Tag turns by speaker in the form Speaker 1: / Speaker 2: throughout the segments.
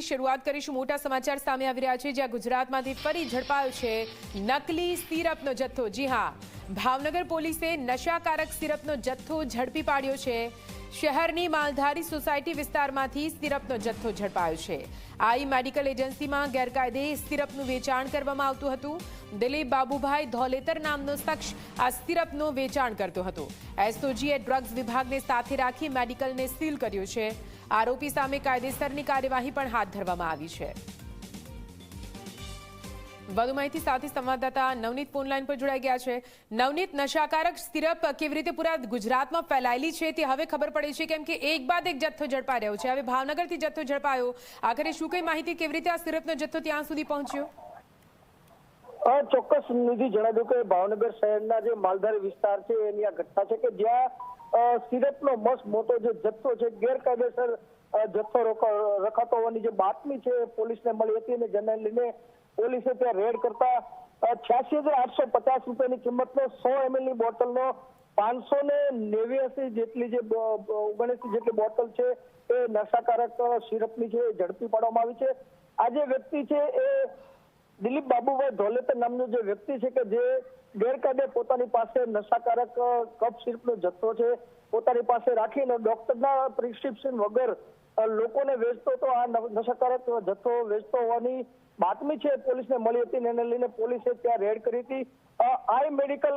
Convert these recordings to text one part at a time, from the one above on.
Speaker 1: શરૂઆત કરીશું। મોટા સમાચાર સામે આવી રહ્યા છે, જ્યાં ગુજરાતમાંથી ફરી ઝડપાયો છે નકલી સિરપનો જથ્થો। જી હા, ભાવનગર પોલીસે નશાકારક સિરપનો જથ્થો ઝડપી પાડ્યો છે। શહેરની માલધારી સોસાયટી વિસ્તારમાંથી સિરપનો જથ્થો ઝડપાયો છે। આઈ મેડિકલ એજન્સીમાં ગેરકાયદે સિરપનું વેચાણ કરવામાં આવતું હતું। દિલીપ બાબુભાઈ ધોલેતર નામનો શખ્સ આ સિરપનું વેચાણ કરતો હતો। એસઓજીએ ડ્રગ્સ વિભાગને સાથે રાખી મેડિકલને સીલ કર્યું છે। આરોપી સામે કાયદેસરની કાર્યવાહી પણ હાથ ધરવામાં આવી છે। વધુ માહિતી સાથે સંવાદદાતા નવનીત ફોનલાઈન પર જોડાઈ ગયા છે। નવનીત, નશાકારક સિરપ કેવી રીતે પૂરા ગુજરાતમાં ફેલાયેલી છે તે હવે ખબર પડી છે, કેમ કે એક બાદ એક જથ્થો ઝડપાઈ રહ્યો છે। હવે ભાવનગરથી જથ્થો ઝડપાયો, આખરે શું કઈ માહિતી, કેવી રીતે આ સિરપનો જથ્થો ત્યાં સુધી પહોંચ્યો?
Speaker 2: ચોક્કસ નિધિ, જણાવ્યું કે ભાવનગર શહેરના જે માલધારી વિસ્તાર છે એની આ ઘટના છે કે જ્યાં સિરપનો મસ્ત મોટો જે જથ્થો છે, ગેરકાયદેસર જથ્થો રખાતો હોવાની જે બાતમી છે પોલીસને મળી હતી અને જેને લઈને પોલીસે ત્યાં રેડ કરતા 86,850 રૂપિયાની કિંમતનો 100 ml ની બોટલનો 589 જેટલી જે 79 જેટલી બોટલ છે એ નશાકારક સિરપની છે ઝડપી પાડવામાં આવી છે। આ જે વ્યક્તિ છે એ દિલીપ બાબુભાઈ ધોલેતર નામનો જે વ્યક્તિ છે કે જે ગેરકાયદે પોતાની પાસે નશાકારક કફ સિરપનો જથ્થો છે પોતાની પાસે રાખીને ડોક્ટરના પ્રિસ્ક્રિપ્શન વગર લોકોને વેચતો તો આ નશાકારક જથ્થો વેચતો હોવાની બાતમી છે પોલીસને મળી હતી, એને લઈને પોલીસે ત્યાં રેડ કરી હતી। આઈ મેડિકલ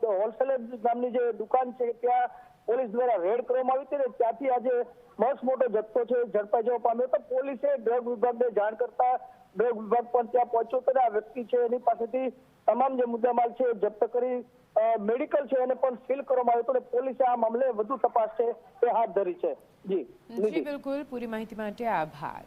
Speaker 2: હોલસેલર નામની જે દુકાન છે ત્યાં પોલીસ દ્વારા રેડ કરવામાં આવી હતી ને ત્યાંથી આજે મસ્ત મોટો જથ્થો છે ઝડપાઈ જવા પામ્યો તો પોલીસે ડ્રગ વિભાગને જાણ કરતા ડ્રગ વિભાગ પણ ત્યાં પહોંચ્યો તો આ વ્યક્તિ છે એની પાસેથી તમામ જે મુદ્દામાલ છે જપ્ત કરી મેડિકલ છે એને પણ સીલ કરવામાં આવ્યો હતો અને પોલીસે આ મામલે વધુ તપાસ છે એ હાથ ધરી છે। જી
Speaker 1: બિલકુલ, પૂરી માહિતી માટે આભાર।